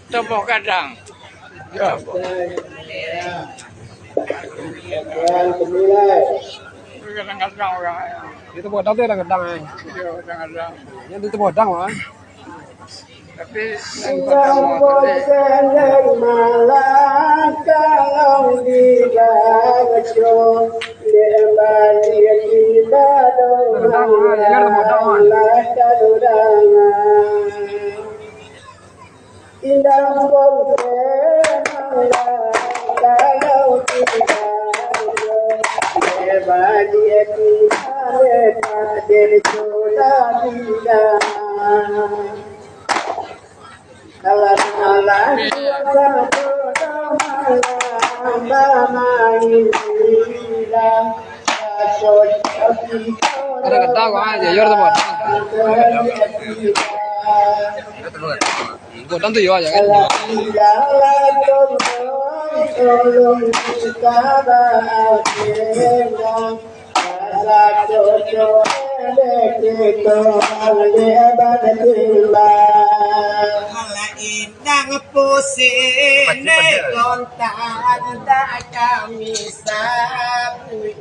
Tepuk kadang. Kadang-kadang orang. Itu bodang tu kadang-kadang ai. Kadang-kadang. Yang itu bodang ah. Tapi yang pertama Indah kalau tidak bagi kita terjodoh tidak kalau malam jodoh malam main tidak Kadang-kadang ah, jujur tu bodang. Bodang tu juga kan. Indang pusing kontan tak kami sapu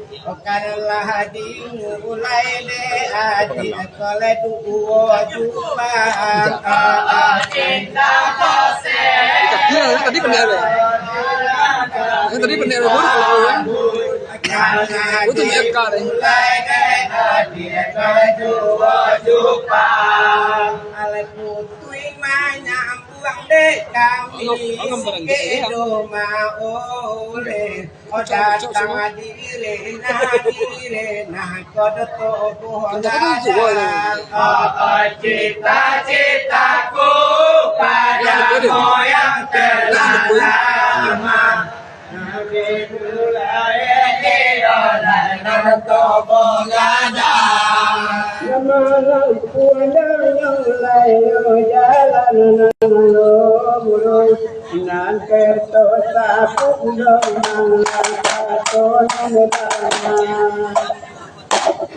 karena dimulai adik kalau dua jumpa cinta pusing Tadi benar. Yang tadi benar pun kalau kan. Itu mereka deh. adik kalau dua jumpa alai putui manyambuang dek kami kedo maole datang dire na kodoto bohongan cita-citaku padamu yang terlama nabi mulai didolan tobongada namalang puandang layo jalan nanglo nan kerto sapu dong kato nanetana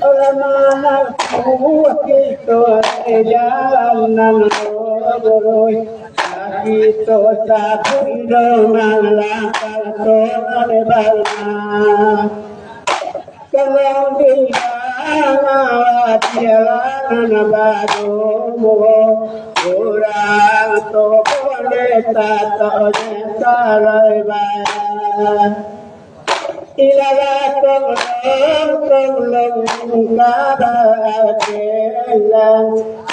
olamana kuwakito jalan nanglo kita sapu dong kato nanetana kalau tiada bado orang to boleh tato salai bayar ilalah tolong kabaran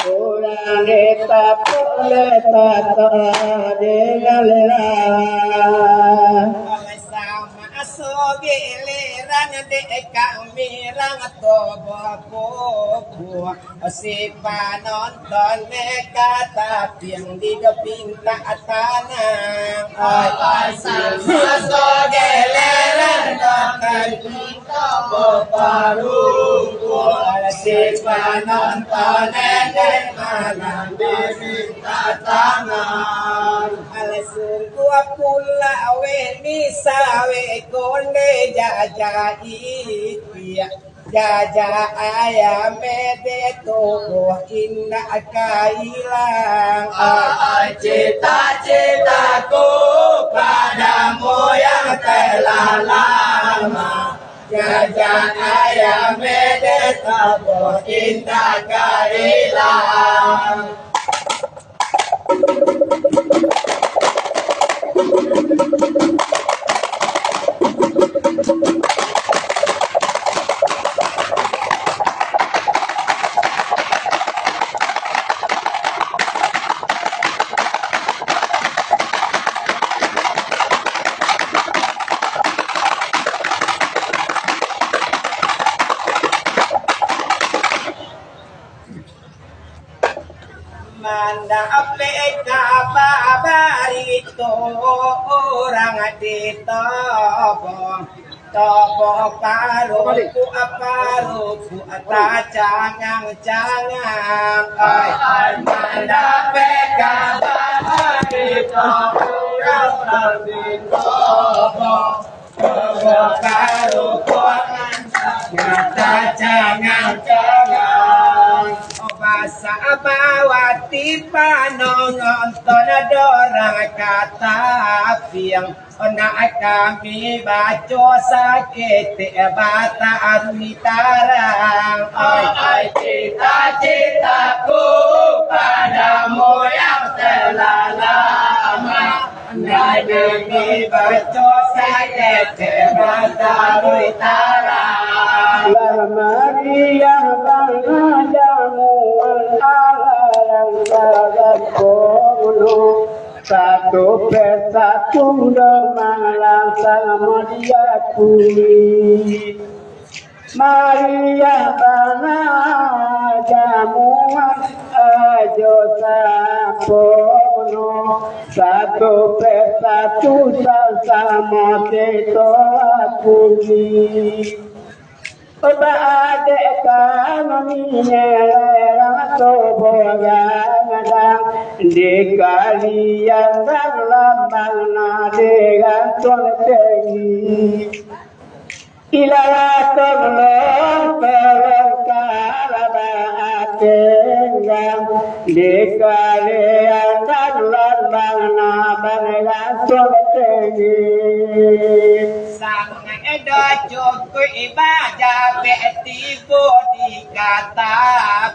orang tak boleh tato dengan giliran dek kami rang tobo si panonton kata yang di deping tak tanah ay masuk giliran kan tobo baru si panonton malam di tak tanah alasun gua pula weni sawe konde jaja itia jaja ayam de toko indah kailang cita-citaku padamu yang telah lama jaja ayam de toko indah kailang itu orang ditobong tobong paruku paruku tak jangan ai mendapat kabar ditobong paruku nyata jangan bahasa bawati panonton dorang kata piang nak kami baca sakit bata aruni tarang ai cita-citaku padamu yang telah lama nak kami baca sakit bata aruni tarang Maria Bangadamu Al-Alam Kagakonu satu persatu demang sama dia kuli Maria Bangadamu Ajo Sapono satu persatu sama teto kuli Obat kami nyerah tobogan di kalian dalam mana dengan tolong ilalah tolong perkara di kalian dalam mana dengan tolong sang ada cukup ibadah betibo dikata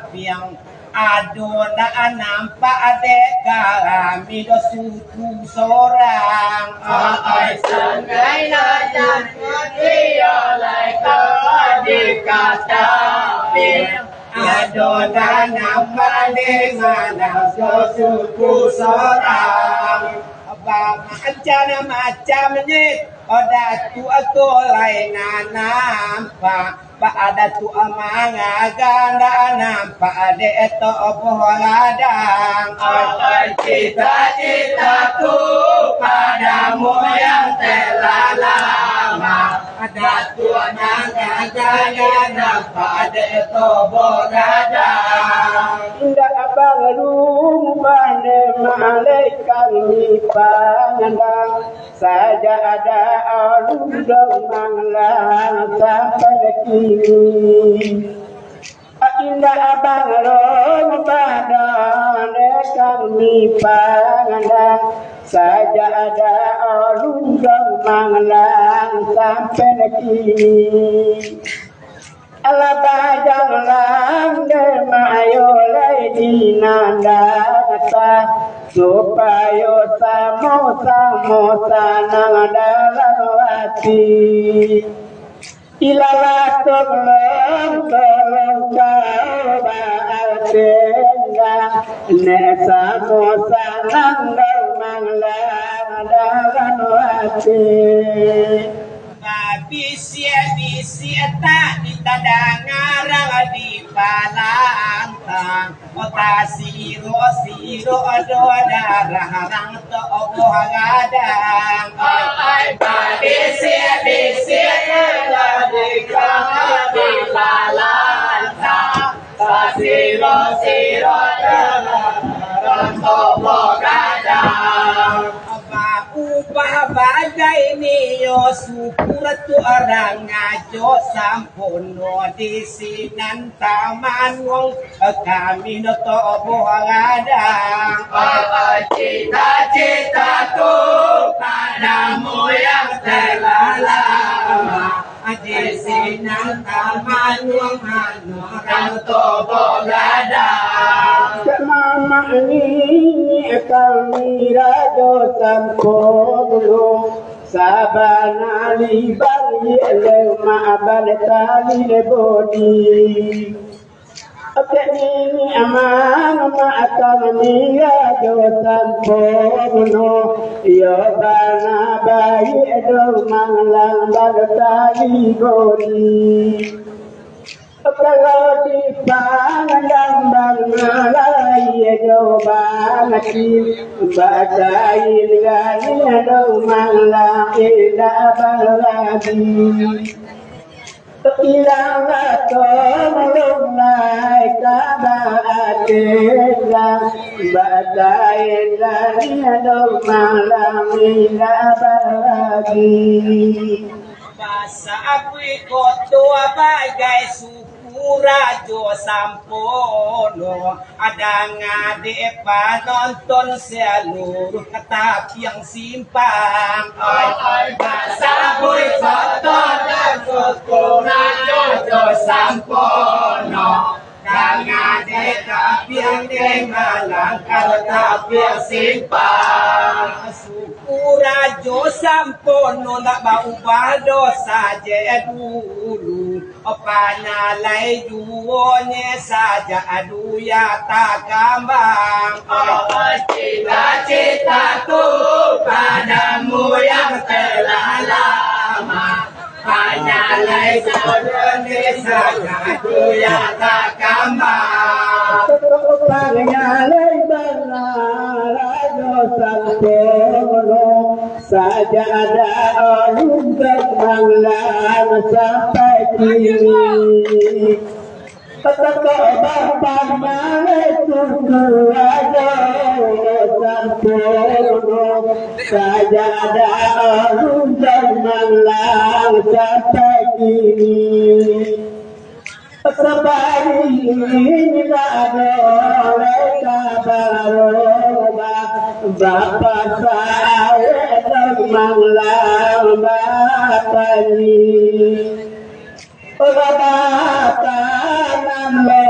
piang adona nampak kami dosuku sorang ai sangai lajan dia lai dikata piang adona nampak mana dosuku sorang macam ni ada tu lain nampak ada tu amanga ganda nampak ada itu boladang cita-citaku padamu yang telah lama ada tu amanga ganda nampak ada itu boladang indah abang rumah malaikat nipandang saja ada aludang manglang sampai kini indah abang pada kami pandang saja ada aludang manglang sampai kini Alabajang lang dermayolay dinandata supayo samo nang dalawati ilalatog lang kalbatenga nesamo nang dalmanglang dalawati Bisia tak ditanda ngarang di palantang Ota siro ado darah rang to oboh gadang Bisia di palantang Siro darah rang to oboh gadang Upah bagai niyo syukur tu orang ngajo sampono di sinan taman wong kami no to bohladang cita-citaku padamu yang telah lama di sinan taman wong orang to bohladang mama ini kami rajo sampono sabana libali lema abaltali lebodi apeni aman ma kami rajo sampono yo bana bayi do manglang baltali bodi Kalau dipandang Malai coba mati bacain gani do malang tidak baladi ilang ato mulai kabaatela bacain gani do malang tidak baladi Basa ako'y koto bagay sukurajo sampono Ada nga di panonton sa luro katapyang simpang Ay, basa ako'y koto sukurajo sampono Nga di kapyang di malang katapyang simpang Urajo sampono na baubado saja dulu Panalay duonye saja aduya takambang Cita-citaku padamu yang telah lama Panalay duonye saja aduya takambang Pangalay banalayo sampono saja ada untuk manglang sampai kini. Bapak malay tunggu aja sampono saja ada untuk manglang sampai kini. Sabari nilado leka baroba bapa saya manglang bapani bapa namlo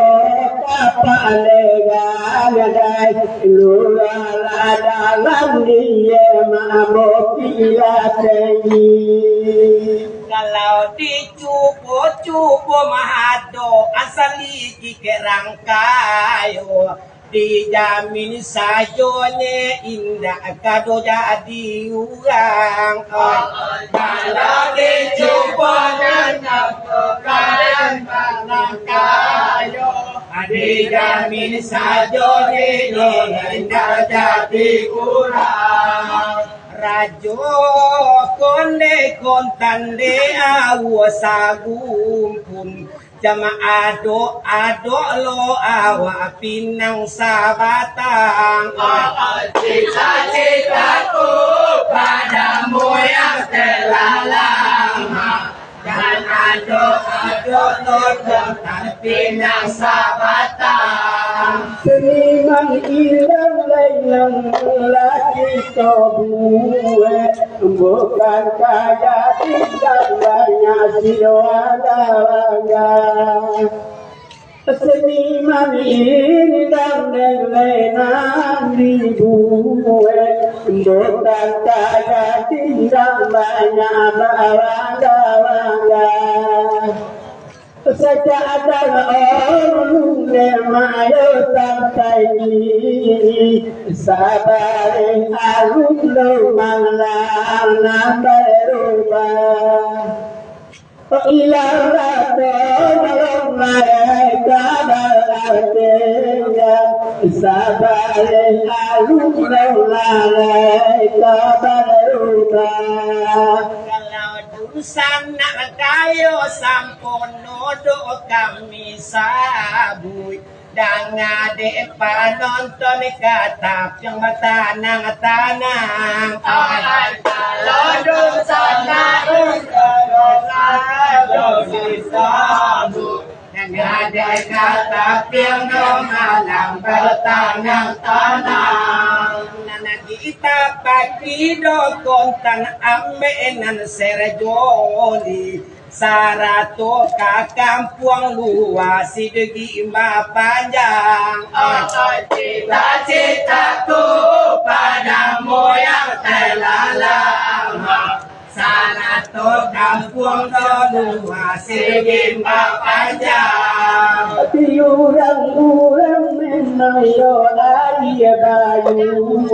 kapalega gadai lula dalam dia mamokia teni Kalau dicupo mahado asali kikerang kayo dijamin sajone indah kado jadi urang kalau dicupo dan kalian barang kayo dijamin sajone indah jadi urang Rajo konde kontande awasagum pun jama ado lo awa pinang sabatang cita-citaku padamu yang telah lama dan ado lo tentang pinang sabatang Seniman ilang layang laki sobue bukan kaya tidak banyak siwadawaga Seniman ilang layang ribue bukan kaya tidak banyak bawadawaga Sejak orang mayo sampai ini sabar alun lo malang berubah ilang rato malang mereka berartinya sabar alun lo mereka berubah Sana kayo sampono do kami sabuy Dangade panonton katap yang mata ng tanang Ay kalodong sana ulo si sabuy Dangade katap yang malang bertanang tanang Nanagita pakido kontan amenan serjoli Sarato kakampuang luas sidegi panjang Cita-citaku padamu yang telah lama Sarato kampung luas sidegi panjang Tiurang-urang menayo ayah bayu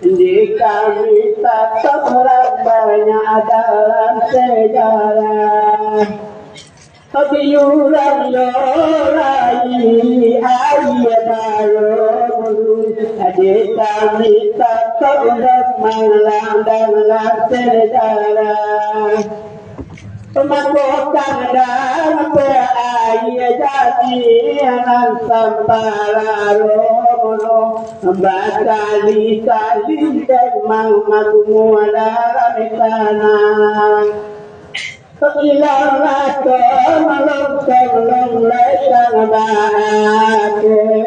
di kami tetap banyak dalam sejarah Pagiyulang yorai ayadayo adita mita kaudak malang dan laksedara pemakotan dan ayadati alang sampararo batali tali dan mangmagumuala mitana Ilang ato malong lesang bahagia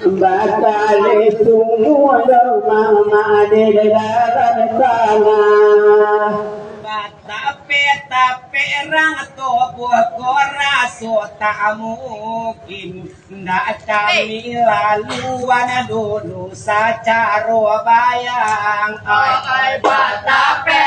Bakali semua dong madedadaran sana Tape rang to buah koraso tak mungkin ndak kami laluan dulu sacaro bayang ai tape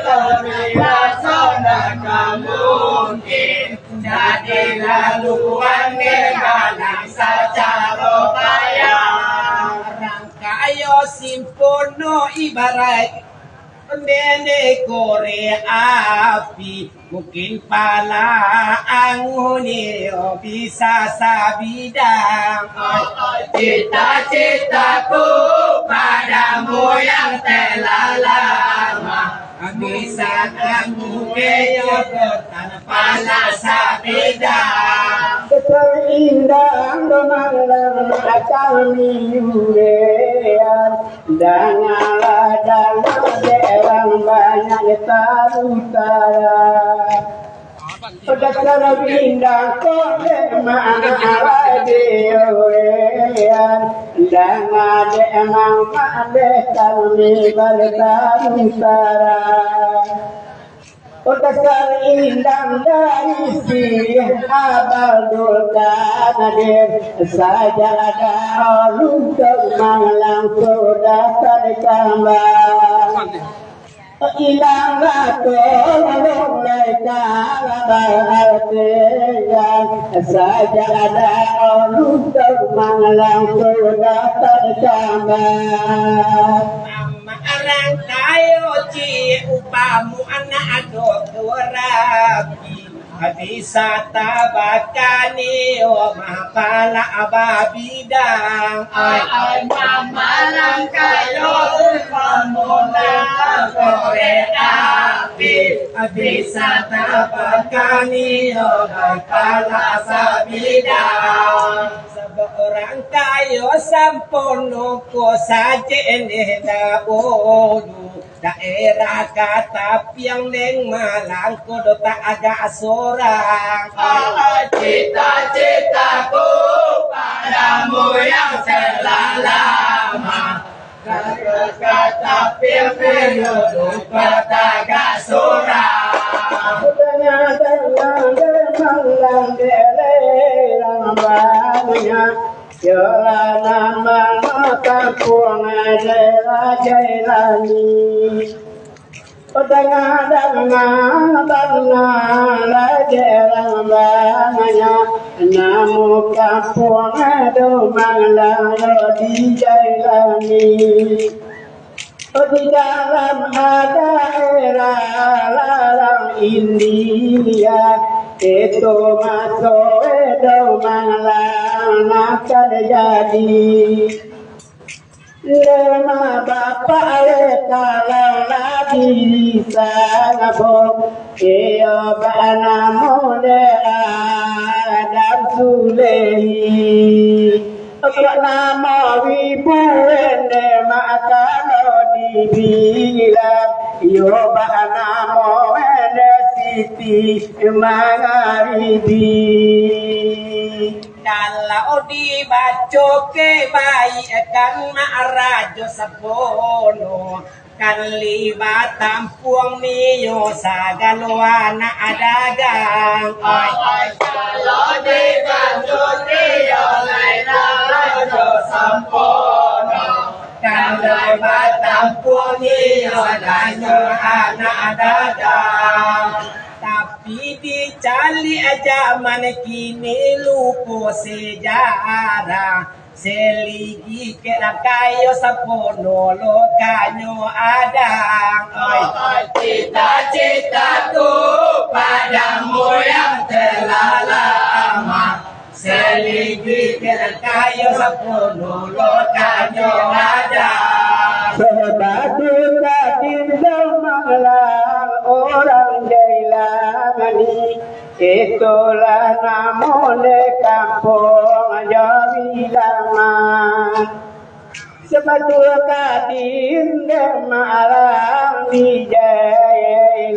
koraso ndak mungkin ndak laluan dengan sacaro bayang rangkayo simpono ibarat Nene kore api mungkin pala angunio bisa sabidang cita-citaku padamu yang telah lama bisa angunio tanpa sabidang Terindah domalang akan miyurean Dangalah derang banyak tarutara Dasar bindang kode ma'ala dewean Dangal emang ma'ale kami bertarutara Dasar indang dari si abadul kanadir saja ada untuk malang sudah terkambang ilang atau mereka berartian saja ada untuk malang sudah terkambang Arang tayo ci upamu anak rapi bisa tabakani o mapala ababidang ay mamalang kayo upamu na kore api bisa tabakani o mapala ababidang orang kayo sampono ko saja na odu daerah kata piang neng malang ko do tak agak sorang cita-citaku padamu yang telah lama kata piang neng do tak agak sorang Jalan mata puang adalah jailani. Dengan jalan banyak, namun kampung ada malah di jailani. Di dalam daerah larang India itu masuk itu malang akan jadi lema bapak kalau lagi di sana bom iyo bana mode adam sulehi nama wibu ende maka dibilang iyo bana mode siti mangaribi kalau dibaco ke bayi kan ma'arajo sapono kan libat tampuang niyo sa galwana adagang ay kalau dibaco niyo ay ma'arajo sapono kan libat tampuang niyo sa galwana adagang tapi dicali zaman kini lupa sejarah seligi kira kayo sa pono lokanyo adang ay cita-citaku pada padamu yang telah lama seligi kayu sepuluh lokanyo ada Sebab dinda malang orang jailani itulah namanya kampung Jawilangan. Sebab dinda malang di jailani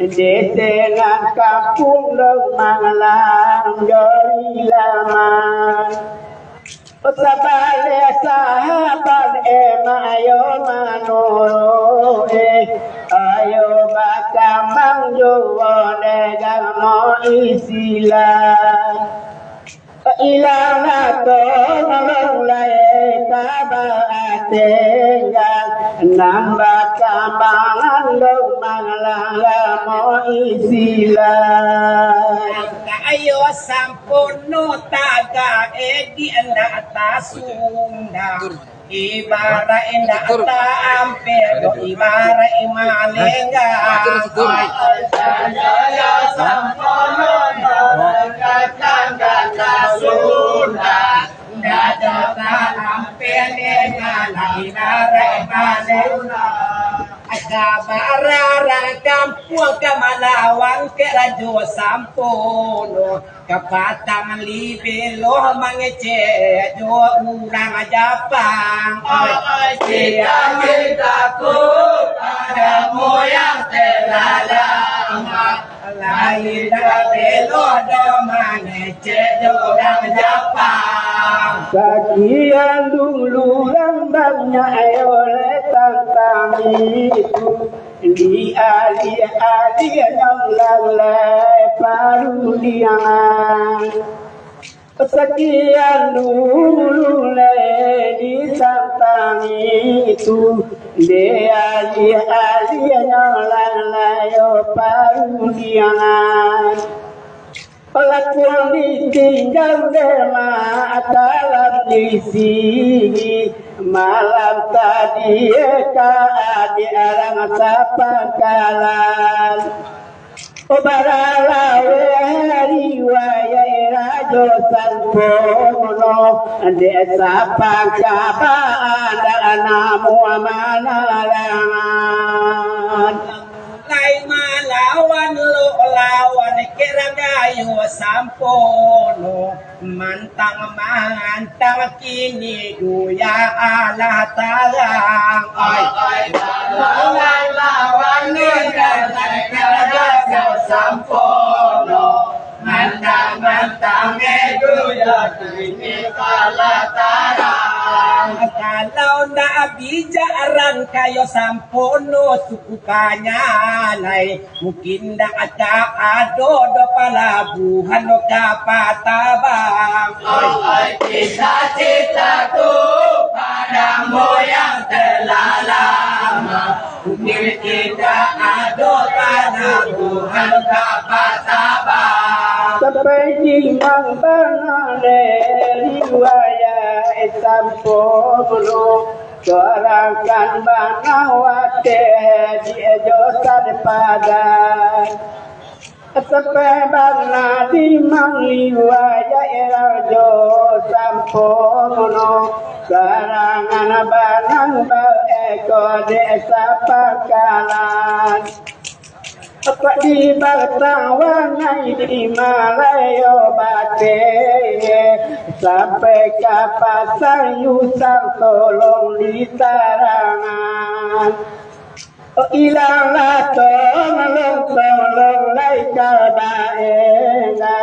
desenan kampung Malang Jawilangan. Sabale sahabat ayo manoro ayo bakamang jowo negamo isilah ilang atong lai kabatenga nambah kambangan manglamo isilah ayo sampono taga edi anda atasunda ibara enda ata ampero ibara imalenga ayo sampono taga atasunda dada ampelenga ibara imalenga Kabarara kampung kamalawan kerajo sampono kapatang libelo mangece jo urang Japang cita-citaku padamu yang telah lama lahir belo do mangece jo urang Japang Sekian dulu lambatnya oleh tentang itu di ali-ali yang lalai parulian. Sekian dulu di tentang itu di ali-ali yang lalai parulian. Pelakon ditinggal mata di sini malam tadi di arang sapakalan Obaralawe riwaya rajo sanpono desa pangkabaan namu amanalangan Lai malawan lo lawan keragayo sampono mantang mantang kini duya ala talang ay lawan keragayo sampono mantang mantang duya kini ala talang kalau na bijaran kayo sampono suku kanyalay mungkin dah ada adodo palabuhan o kapatabang ay cita-citaku padamu yang telah lama mungkin tidak ada palabuhan o kapatabang sampai jimang banale riwaya sampono sorakan banawate di josan padan sampai bana di mangliwaya rajo sampono karangan banang eko desa pakalan apa di Batawanai di Malayo Bate sampai ke pasar Yusang tolong di tarangan ilang tolong lai kabaenga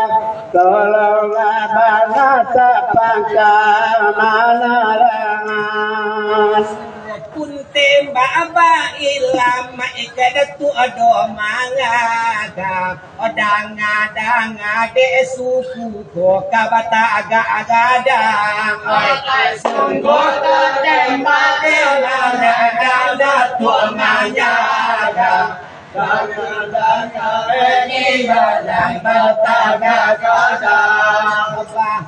tolong abana sapangkal malarangan Kunte baba ilama ikadatu ado mangaga odanga danga de suku ko kabata aga agadang ay sunggo te mate na tu manyaga ini balang bataga gadang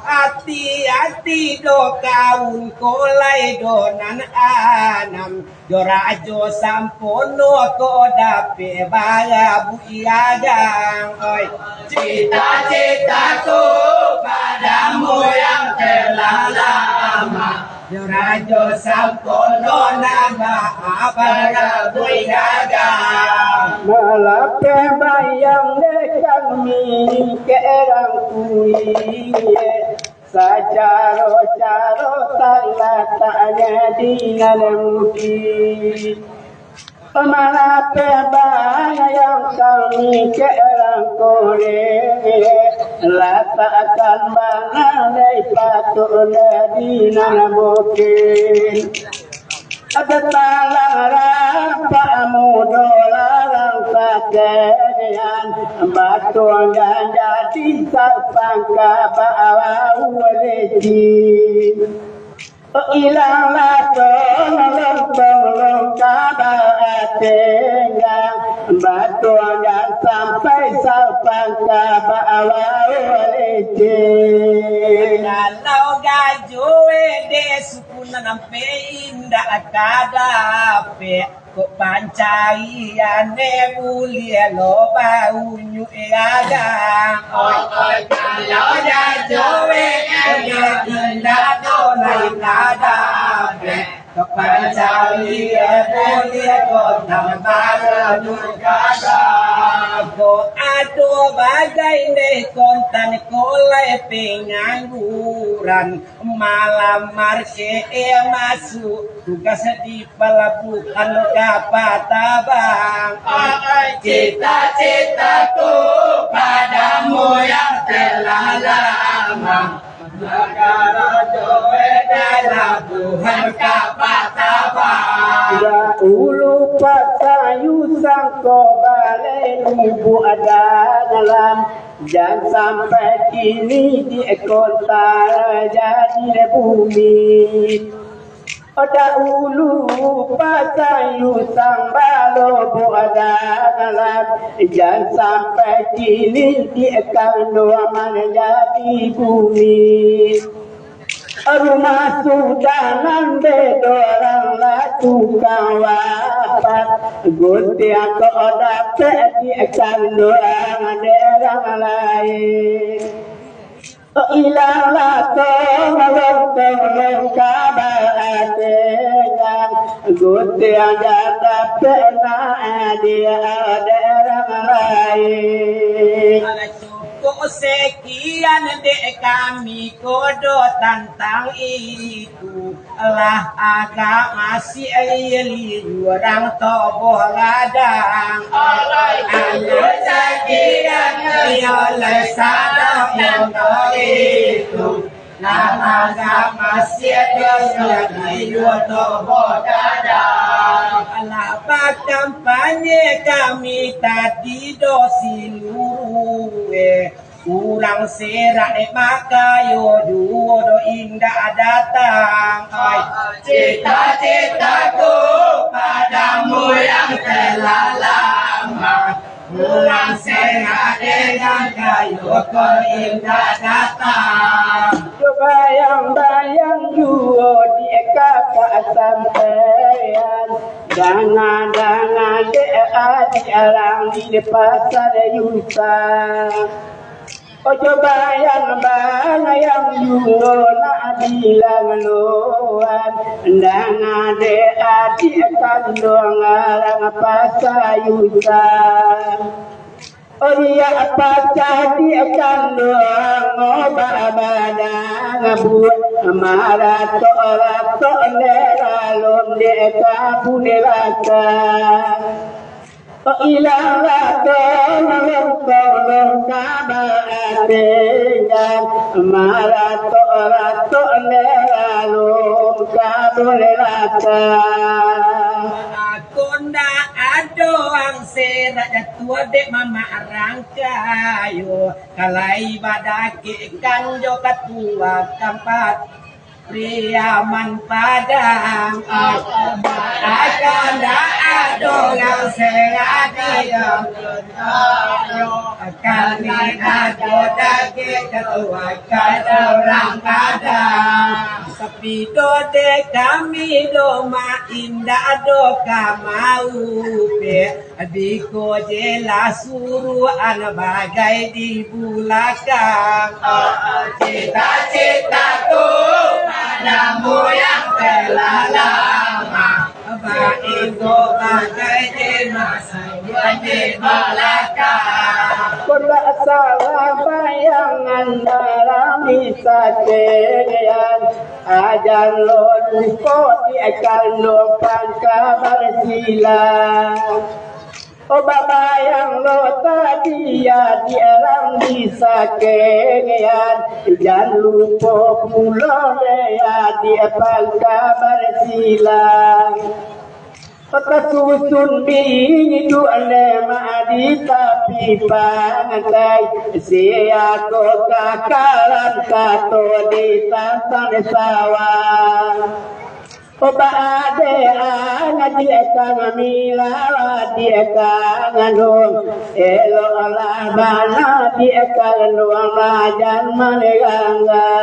hati hati-hati do kawun kolai do nan anam Jorajo sampono ko dape baga buiagang oi cita-citaku padamu yang telah lama Jorajo sampono nama baga buiagang Malape bayang dekan mi kerang kuiye Sajaro-jaro tanya dengan muti Malape bayang kami kerang kore Latakan mana lepatul dengan muti Ada talang pamu dolarang pakaian batuan dan jadi sapangka bawa uleji ilanglah tolong kabatengan batuan dan sampai sapangka bawa uleji Kalau gajoe de sukuna nampe indah kadape kok pancaian ne mulia lo baunyu eagang oi kalau gajoe de indah donai kadape kok pancaian mulia kok tambah ko ato bagay ne kontan kolay pengangguran malam marke masuk tugas di pelabuhan Kapatabang cita-citaku padamu yang telah lama negara Jawa pelabuhan Kapatabang Dahulu patayu sangko balai ibu ada dalam dan sampai kini di kota jadi bumi. Dahulu patayu sang balo bu ada dalam dan sampai kini di kandua menjadi bumi. Rumah sudah nanti dorang latu kawapat Gusti aku dapat diakan doang derang lain Ilanglah tolong kabatengan Gusti ada dapat dia derang lain Kok sekian dek kami kodo tentang itu lah agak masih ili orang toboh ladang ayo sekian oleh sadar yang itu lah agak masih ili toboh ladang lah kampanye kami tadi dosi luwe kurang serak maka yodo indah datang cita-citaku padamu yang telah lama kurang serak dengan kayu indah datang bayang-bayang juo di kakak sampean Dangan-dangan di alang di pasar Yusuf Ojo bayang-bayang juo na bilang luan Dangan di kandung alang pasar Yusuf Oh iya apa jadi kandung obat badan buat marah tolak leralom deka punelaka Oh ilah tolong kabatengan marah tolak leralom kabulelaka Konda adoang serak tua dek mama rangkayo kalai badake kanjo katua kampat priaman padang akan ado orang serati yang kami ada daging ketuakan orang kadang tapi dode kami doma indah doka mau adiko jelas suruhan bagai di belakang cita-citaku padamu yang telah lama baikku bagai di masa yang di belakang salah bayangan dalam bisa kegiatan ajan lupa akan lupa kabar silam bayang lo tadi ya dialang bisa kegiatan jangan lupa pulau ya dia kabar silam Pagkasusun bini doon maadi tapi pangatay siya ko kakalan kato di tantan sawa Paade ang dia kang mila dia kang anong elo alabana dia kang luang majan maneganga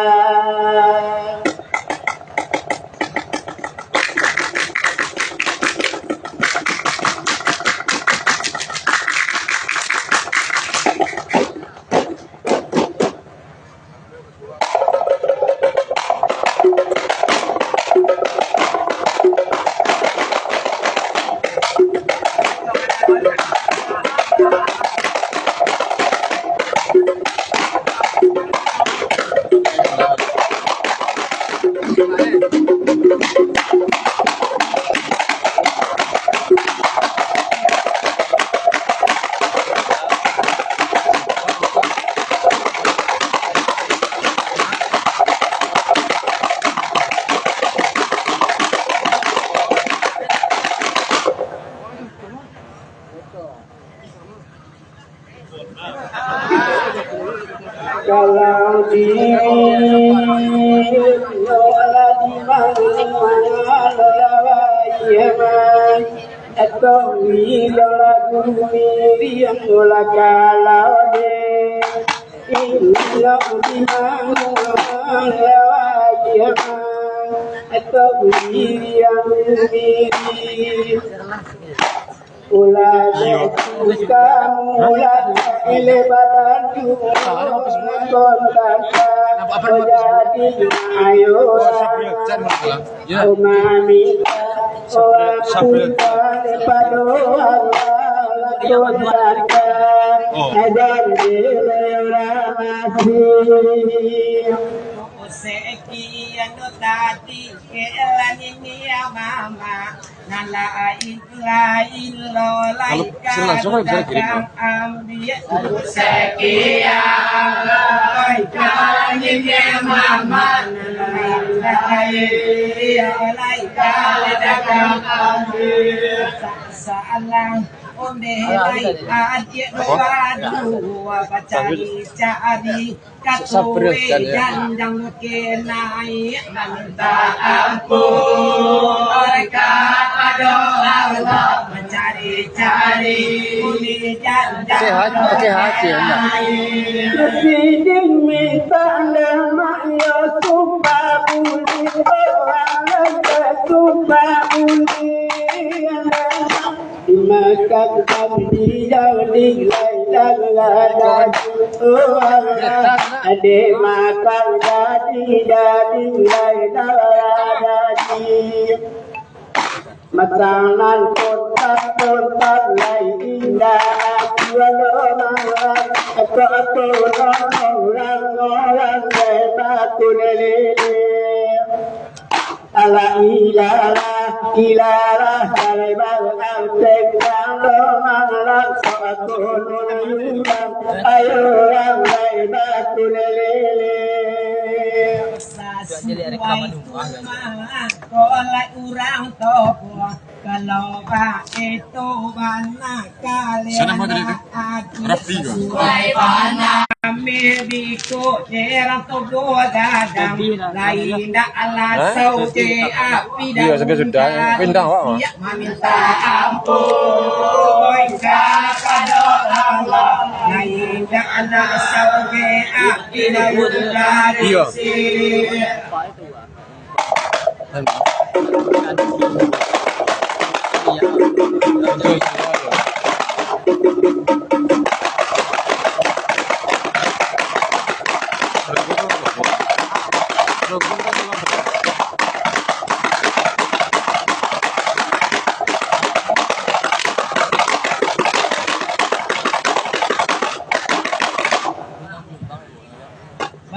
Kalau di lola di mana lola yaman atau di lola gumi yang lola kalau de lola di mana lola yaman atau di yang gumi Ulah kamu ulah elebadan kontak jadi ayo umami orang punta pada Allah kontak dan masih sekian tadi kelan ini ya mama nalain lain lo laika dagang ambil sekian kelan ini ya mama nalain laika dagang ambil salah Onde lai adik dua cari katue janjang kenai minta ampun mereka ada Allah mencari-cari uni janjang Siding minta nama ya sumpah budi orang sumpah budi Makan kami jadi lain ade makan jadi lain makanan kotak lain indah malam orang batu lele ala ilara dari bagang tegang malam soatunun ayo ramai batu lele Kolai urang topo kalau pak itu bana kalian Sana mau dari itu? Rafi juga. Ameriko nyerang togo dadang lain dak ala sauje api dah sudah pindang awak mah meminta ampun kepada Allah lain dak ala sauje api dah sudah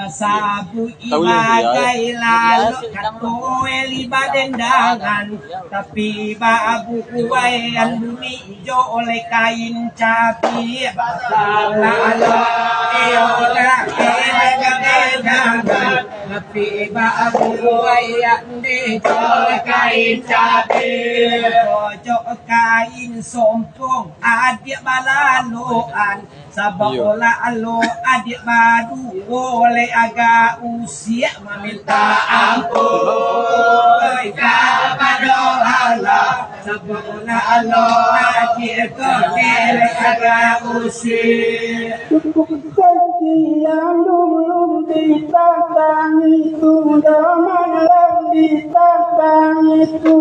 Sabu ibagai lalu kato eliba dendangan tapi babu kuaian bumi jo oleh kain capi lalu eola dendangan tapi babu kuaian di jo oleh kain capi jo kain sompong adik balaluan sabola alo adik badu oleh agak usia meminta ampun kepada Allah sebelum Allah adik oleh agak usia yang dulu ditantang itu zaman ditantang itu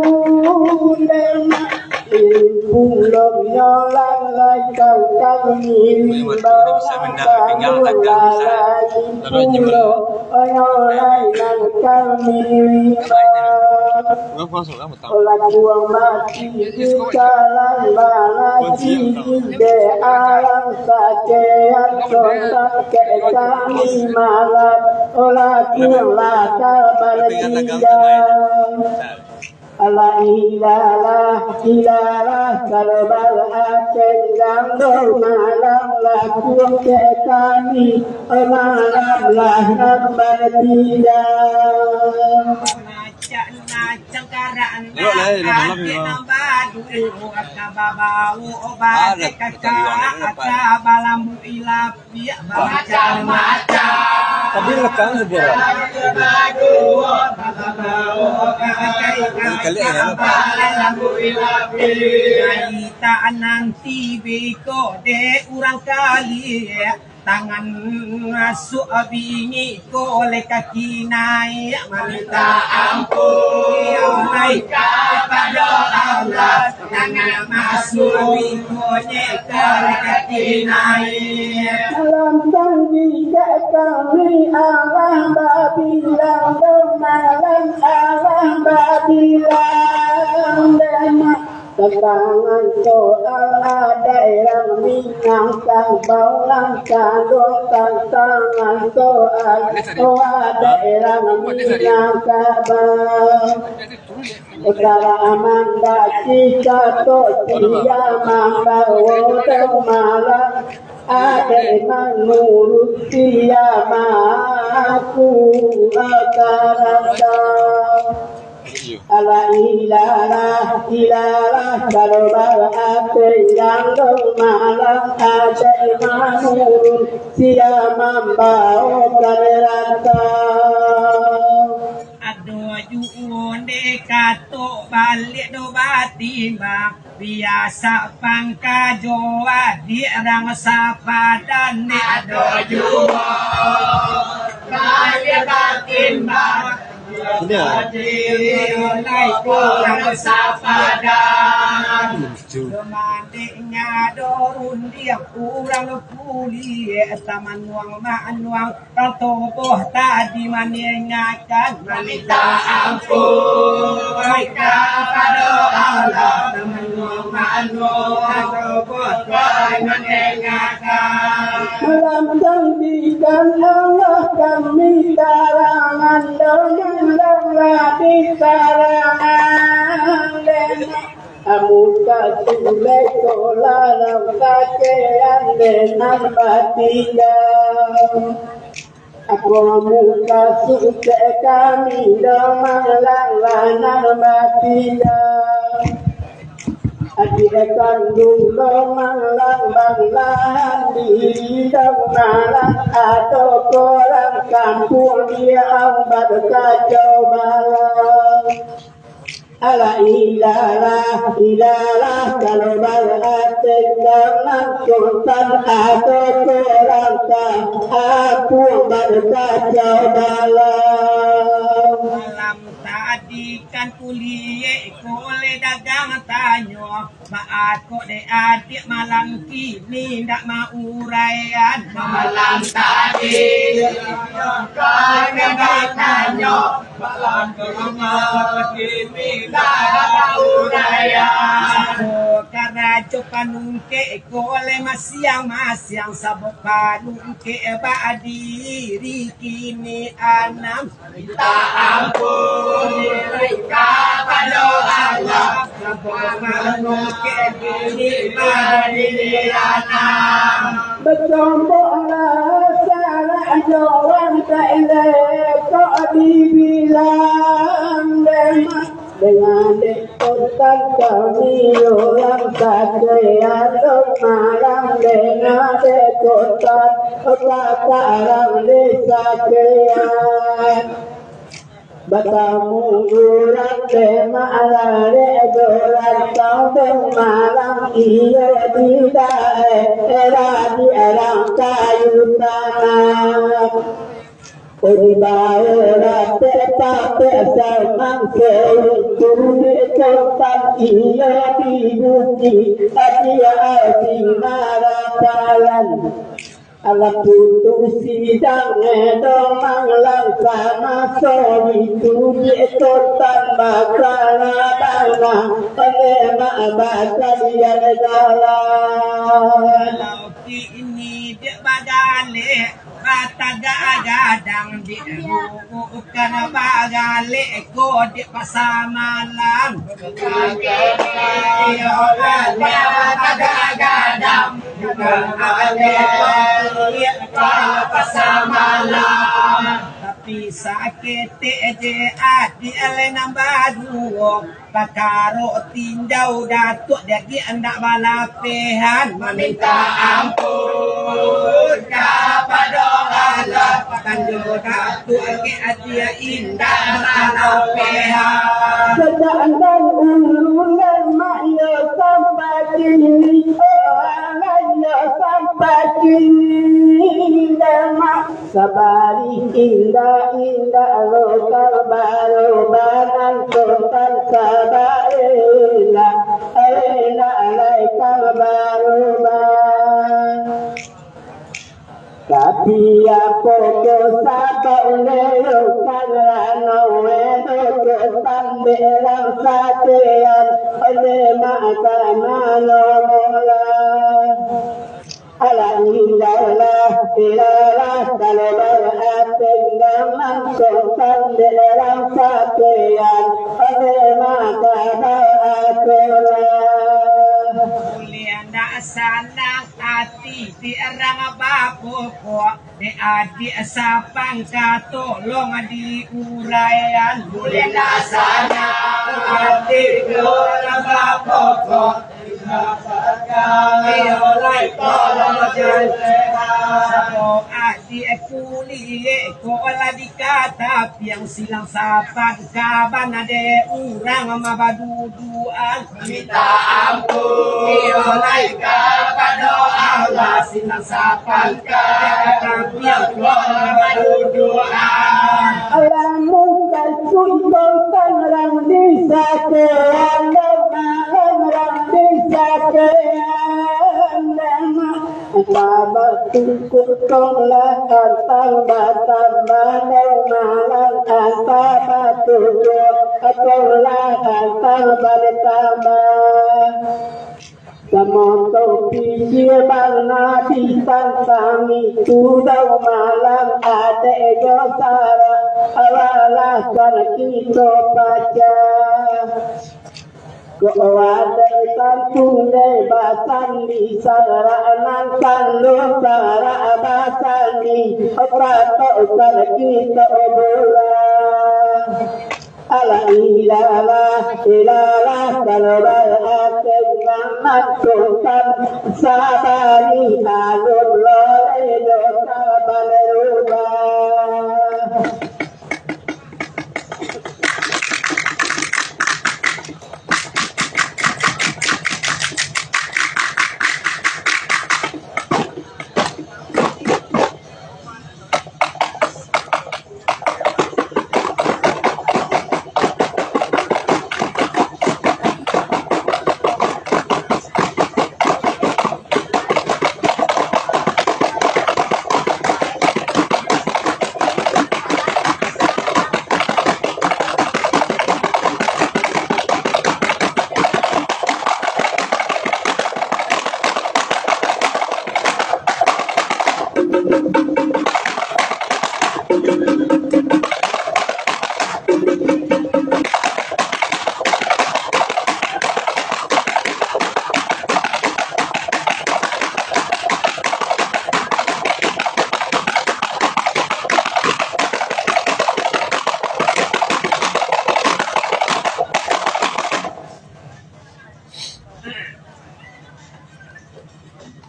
pulau yang lalai kau ini bawa pulau yang lain kami olah buang mati di jalan balati de alam sakean sontak ke kami malam olah buang laka balatiga Allah ilalah kalau balaken ganggu malam lakukan ke kami malam lah nambah tidak cengkaraan nambah dulu kababau obat kakak balambu ilapi macam-macam tapi lekang sebuah kali kita nanti beko de urang kali tangan masuk bingi ko oleh kaki naik meminta ampun naik kepada Allah tangan masuk bingi ko oleh kaki naik malam tadi kami Allah babilang malam Allah babilang keterangan soal ada yang minangkan baulangkan dokan tangan soal ada yang minangkan Ekara amanda cita to tia mambawo malam ada menurut dia aku akaranda ala ilalah kalau bahagia yang malam ada menurut dia membawa akaranda juun dekato balik do batimbang biasa pangka joa di rang sapadan ni ado juun balik batimbang naik rang sapadan demandeknya dorun dia kurang pulih taman nuang manuang toboh tadi menyengakan meminta ampun kepada Allah taman nuang manuang toboh tadi menyengakan malam janjikan Allah kami tarangan dengan lagi tarangan Amuka tulay kola ng kakean dengan batiga Ako amuka suke kami dengan langlanan batiga At dia kandung malang banglahan diri dan malang atau korang kampung dia ambat kacau balang. Ala ilalah kalau berhati dengan sultan atau korangka aku berkacau dalam. Malam tadi kan kuliah oleh dagang tanya maat kok de adik malam kini ndak mau uraian. Malam tadi kan dagang tanya malam kini karena coba nungke oleh masyang sabuk panungke diri kini anam minta ampun mereka pada Allah sabuk panungke kini diri anam Bercomboklah salah orang tak elok kok dibilang dengan dekotan kami orang saja malam dengan dekotan orang desa kean batamu orang malam orang kau malam ia tidak era di alam kayu tanam. Oribaera teta pesamang seuturi tempat ia dibuki adia adi maratalan ala putus sidang edomang langsana soli tudi etortan bakala dana elema bakalian jalan ini dia bagale Bataga-gadang di bukan bagale ko di pasamalan bataga-gadang bukan bagale ko pasamalan tapi sakit je adi elena baru pakaro tinjau datuk jadi hendak balapehan meminta ampun kepada Allah kanjeng datuk ke adia indah balapehan sedangkan uluran maknya sampai kini maknya sampai kini demak sabari indah lokal baru banan sultan sabarina elena alaikal baru tapi apa kau sabau lelukan rana wedo ketambelang satean oleh makana nomola ala ilalah kalau berhati dengan sultan belang satean oleh makana ndak salah hati di erang bapu kok di adik sapang katolong di uraian boleh nasanya hati di erang bapu kok oleh tolong adik kuliah kolah dikata yang silang sapang kaban ada urang mabaduduan minta ampun oleh kepada Allah silang sapang kaban yang kolah mabaduduan alamun sultan rang desa kean rang desa kean baba tukur tolak tambah malang tambah tukur tolak tambah Samoto pisir bangna bintang kami Tudau malam ada josara Awalah karena kita baca Kewadatan tunai basan di saranan Kandu sara basan di Prato karena kita bola Ilalah kalau dengan Tuhan sabari alun lore dosa balurubah.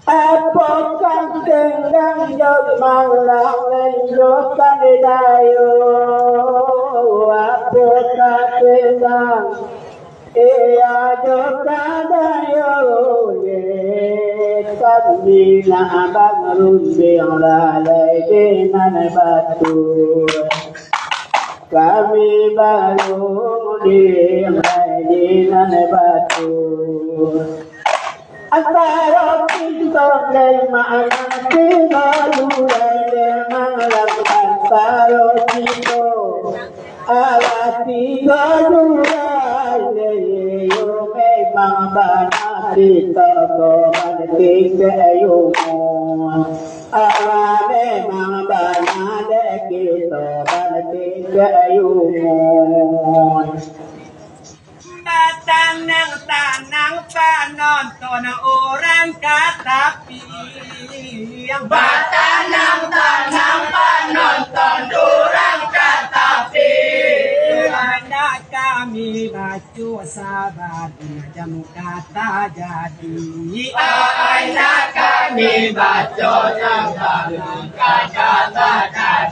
Apakah dengan jemaah lain jokan dayo? Apakah dengan ia jokan dayo? Kami nak bangun biarlah dengan batu. Kami bangun dengan batu. Antara kita mana kita luar malam antara kita ala tiga luar yo memang benar kita koman tiga yo ala memang benar kita koman tiga yo Tanang penonton orang katapi Batanang penonton orang katapi Anak kami baca sahabat jamu kata jadi Anak kami baca sahabat kata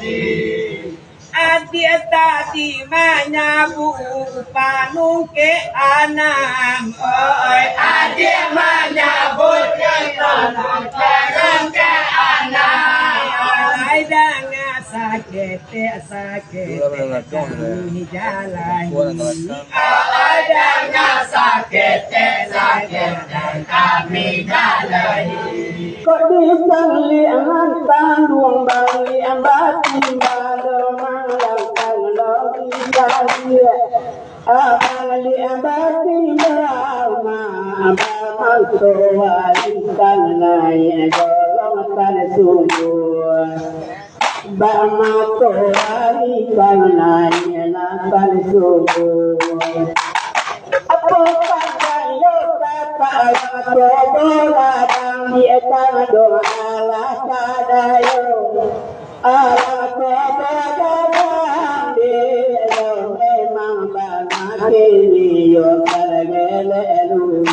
jadi Adia tadi menyabu panung ke anam oi adia menyabut ke panung ke anam ai dengan sakit kami jalani ai dengan sakit kami jalani kok disang liang tanggung bali ambati balong Abali abadi berama abang tuan tanai golong tan sumur bama tuan tanai tan sumur apa kayo kata bola bang eta doa la kadayo ala kadayo Kini yo kalagele elun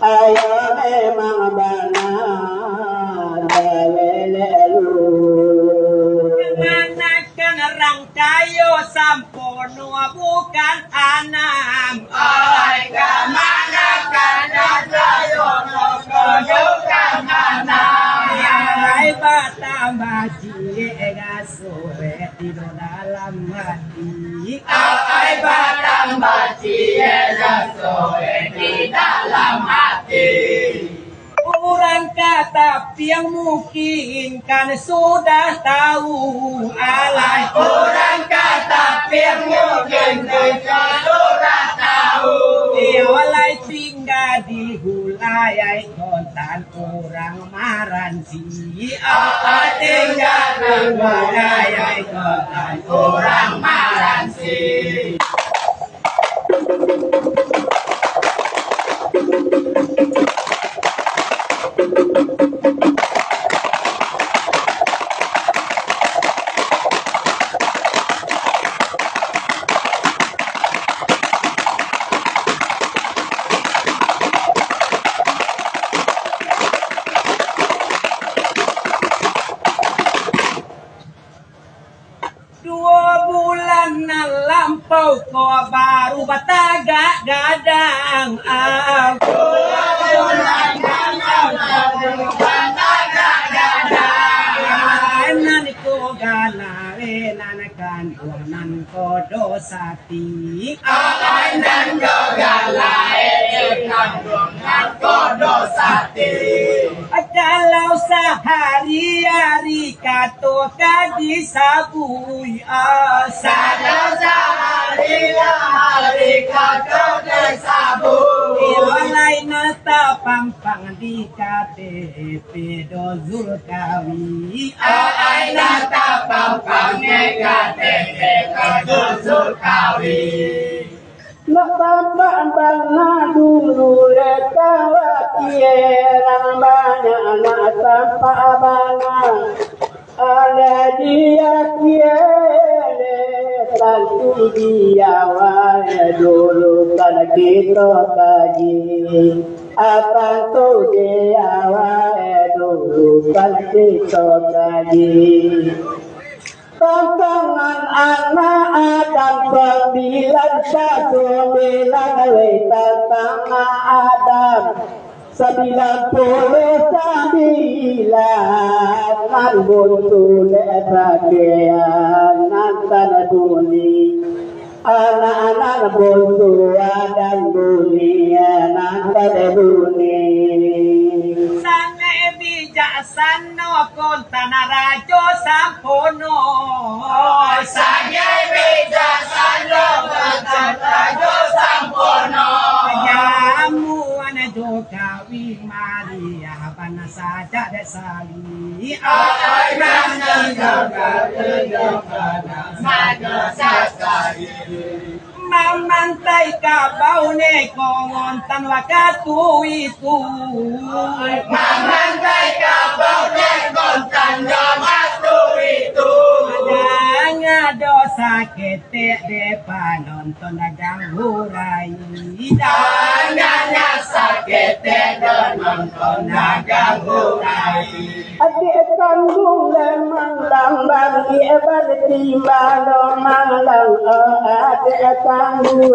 ayo memang benar kalagele elun Menganakan rangkayo sampono bukan anam Ay kamanakan rangkayo bukan anam Ay batang baci sore tidur dalam hati Ay batang baci sore di dalam hati Orang kata yang mungkin kan sudah tahu alai Orang kata yang mungkin kan sudah tahu Dia walai tinggal di hulai kontan orang maransi tinggal di hulai kontan orang maransi ติอะไรนั้นก็กาลายเอกนันดวงนั้นก็โดสัตติอาจารย์เราสาหาริยาริกาตัวกาดิสาบุยอาสาเราสาหาริยาริกาตัวกาดิสาบุยอะไรนะตาปังปังดีกาเตเปโดซุลกาวีอะไรนะตาปังปังเนกาเตเปโดซุลกาวี Natampan bang dulu lekawakiran banyak nak tampak abang ada dia kiele tentu dia wae dulu kan kita kaji apa tu dia wae dulu kan kita kaji Tantangan anak Adam sembilan satu bilang tantangan Adam 99 nan buntu lebagian nan tanaduni anak-anak buntu dan dunia nan tanaduni Sange bijaksana kontana rajo sampono Sange bijaksana kontana rajo sampono Yamu ane joka Maria pana saja desali ai mana joka mana sasari Mamantai kabau ne kongon tan wakatu itu Mamantai kabau ne kontan wakatu itu Adanya dosa kete depan nonton dagang hurai Adanya sakete nonton dagang hurai Adik tanggung lemang lang bagi berarti malam malam adik tanggung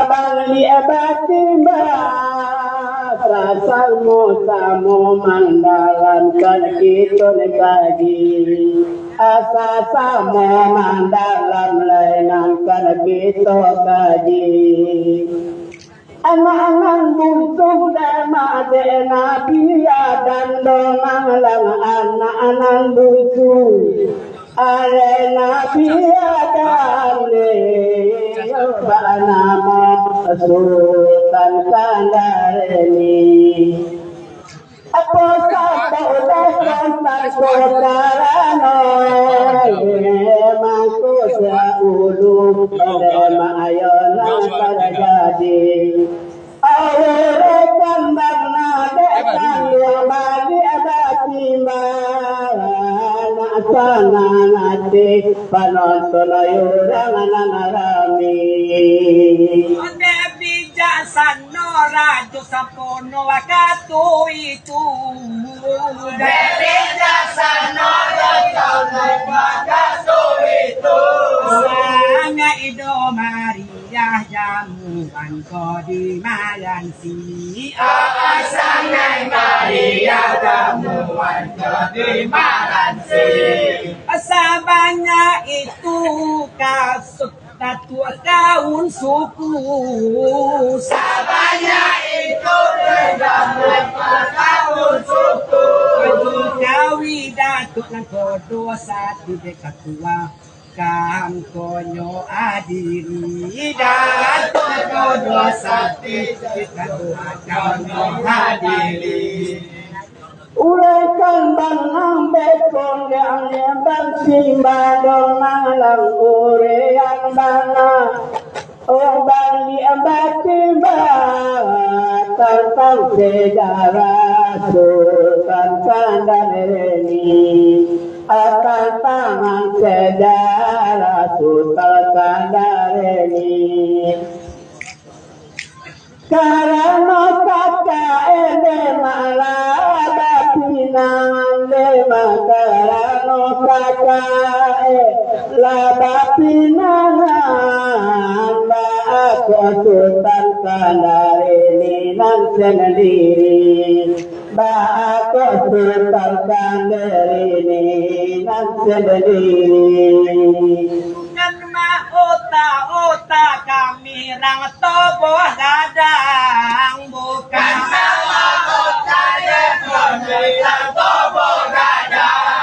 bagi berarti rasa mo mandalan kan kita lagi asa samo mandalan lain kan kita lagi Anak-anak buntung dama de nabi dan domang lang anak-anak buntung are nabi dan le nama sultan kandareni Ako sa paulan pagkotarano Mangko sa ulo Maayon ang paragadi Awere kambang na dekan Lumali abatima Nasana nati Panonton ayurang nanarami Onde bijaksana rajo sampono wakatu itu bijaksana rajo wakatu itu Sanga Ido Maria jamuan kodi mayansi Sanga Maria jamuan kodi mayansi Sabanya itu kasut Tatua tahun suku Sabanya itu tahun suku Kawi datuk ng kodo sa dekat tua Kam konyo adiri Datuk kodo sa dekat tua Konyo adiri Ulekan bangang bekong yang bersimbang malang ure yang bana Obang di abatimbang tentang sejarah Sultan Kandareni akan tangan sejarah Sultan Kandareni Karena kata ende malah pinang lema karena kata laba pinangan aku sultan kandareni nan sendiri aku sultan kandareni nan sendiri ota kami rang tobo gadang bukan nama ota kami rang tobo gadang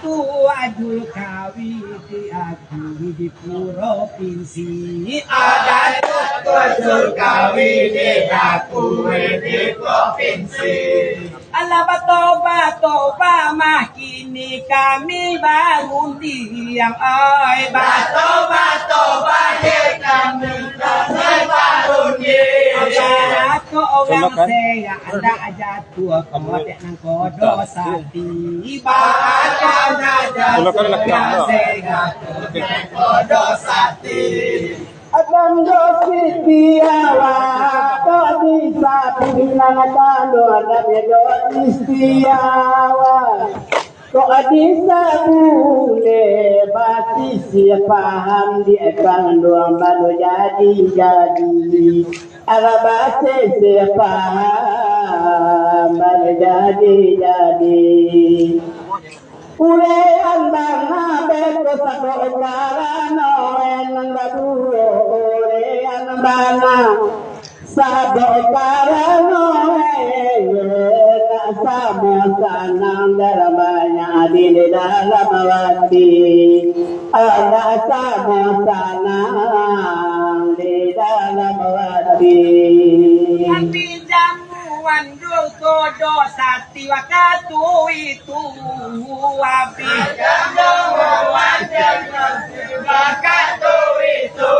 tu adul kawi di aku di provinsi ada tu adul kawi di aku di provinsi. Allah toba kini kami bangun diam oi toba kami bangun diam ko orang saya ada jatuh kote nang kodo sati ada jatuh saya kodo sati Akan dosi tiawa, kau bisa pinang tando ada dosi tiawa. Kau bisa boleh bati siapam di akan doang baru jadi. Arabase siapam baru jadi. Ule andana beko satu karano enang baduro ule andana satu karano enang sama sanang dalam banyak di dalam hati ada sama sanang di dalam hati. Wandu todo sati wakatu itu wabi wakatu itu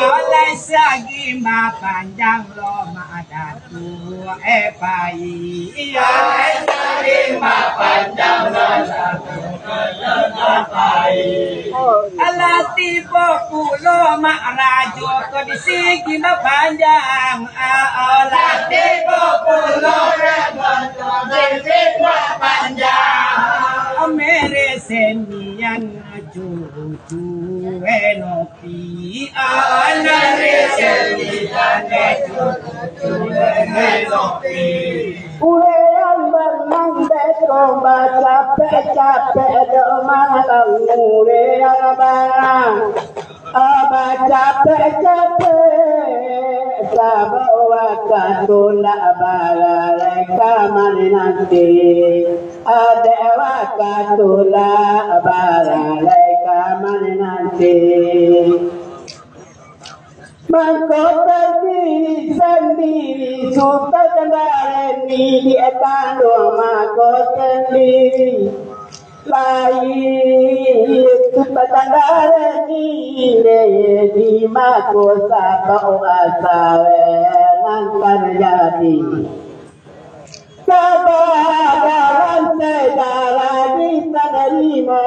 oleh sagi ma panjang lo ma datu pai oleh sagi ma panjang lo datu pai alati populo ma rajo ko disigi ma panjang alati populo Mere senian cucu enopi mere senian cucu enopi Ulean berenang betong capek do malam ulean barang capek Sabawa katula balale kamane nanti adewa katula balale kamane nanti Mangkota diri sendiri suka kendara di akan doang mangkota sendiri Lai kupatandara di mako sabau asawe nangkan jadi Sabadaran segala diterima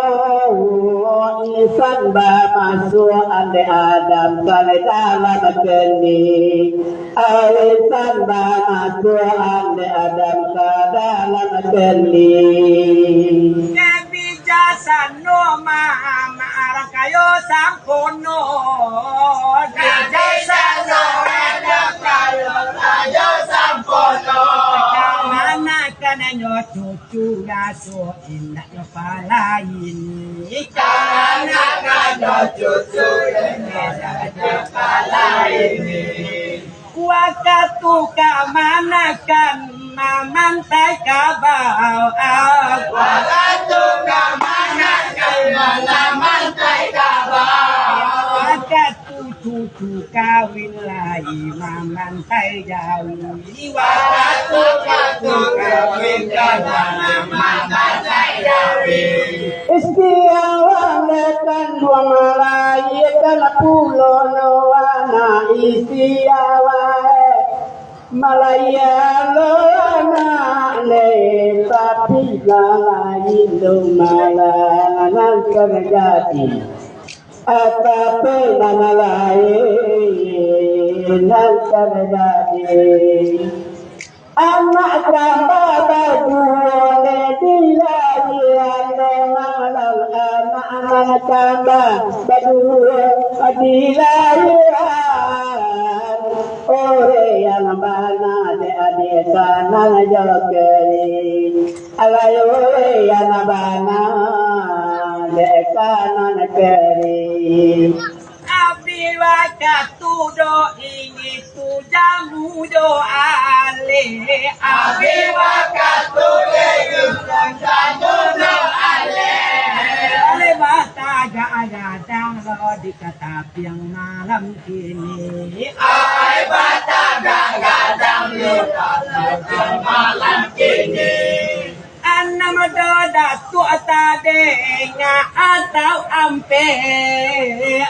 Insan masuk ande Adam kali dalam kening Insan masuk ande Adam ke dalam kening Sano arang kayo sampono Sano kayo sampono Mana kananyo cucu gaso indah yo palain Kana kanyo cucu indah yo palain Wakatu kamanakan mamantai kabau Wakatu kamanakan mamantai kabau Wakatu cucu kawin lagi mamantai jauh Wakatu cucu kawin mamantai jauh Istiawa lekan dua malai kan pulau noana istiawa Malaya loana le tapi lain do malangan kerjati apa pena lain nan kerjati anak kambata dua dilayan malang anak kambata berdua dilayan Ore yang bana de adeka nang jokeri alayo ore yang bana de kana keri do ini tu jamu do ale abe wakatu jamu do ale ale bata gadang lo di katapiang malam ini ai bata gadang lo katapiang malam ini Anam doda tu atade nga atau ampe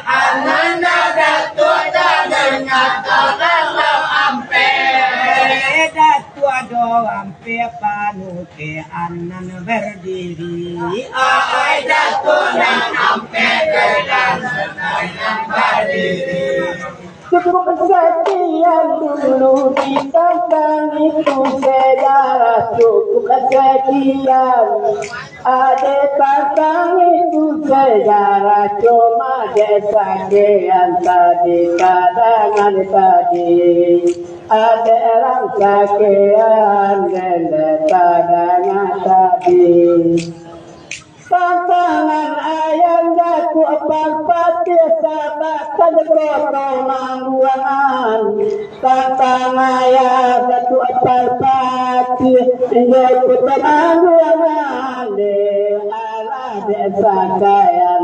Anam doda tu atade nga atau ampe Datu ado ampe panuke anan berdiri Ai datu dan ampe dan berdiri Cukup sekian dulu ditentang itu sejarah cukup sekian ada tentang itu sejarah cuma desakian tadi kadangan tadi ada rangkaian dan kadangan tadi Tantangan ayam jatuh apa-apa sahabatkan kota mangguangan Tantangan ayam jatuh apa-apa jatuh mangguangan Ala desa kayan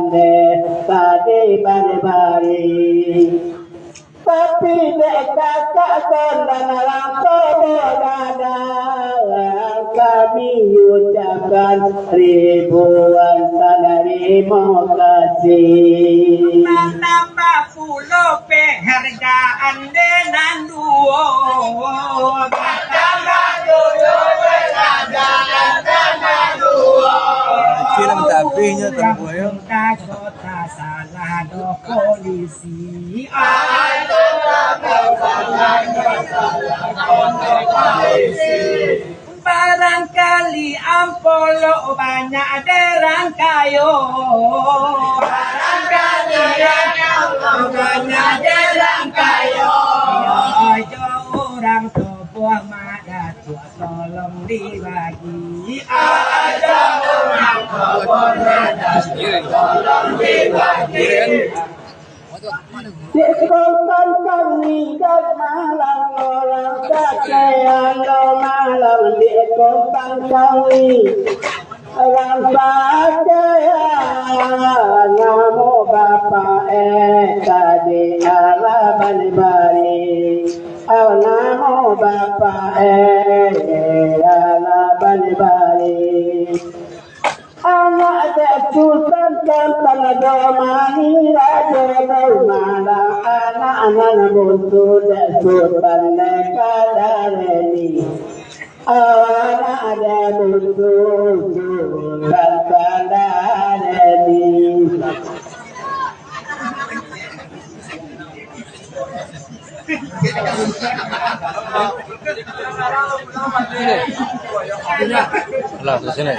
tadi bari-bari Tapi dekat kakak dan langsung berada Kami ucapkan ribuan terima kasih Nambah pulau penghargaan dengan duo Nambah pulau penghargaan dengan duo Sila matapinya tanpo yun. Kota salah do polisi Barangkali ampolo banyak derang kayo Barangkali ampolo banyak derang kayo Ojo orang tubuh mada tua tolong dibagi Ojo orang tubuh mada tolong dibagi Dikontan kami dan malam orang kakean malam dikontan kami orang kakean namo bapa tadi ala bani namo bapa ala bani Anak sultan kan domani raja mana anak-anak buntu sultan kadareni anak ada buntu sultan kadareni Lah, di sini.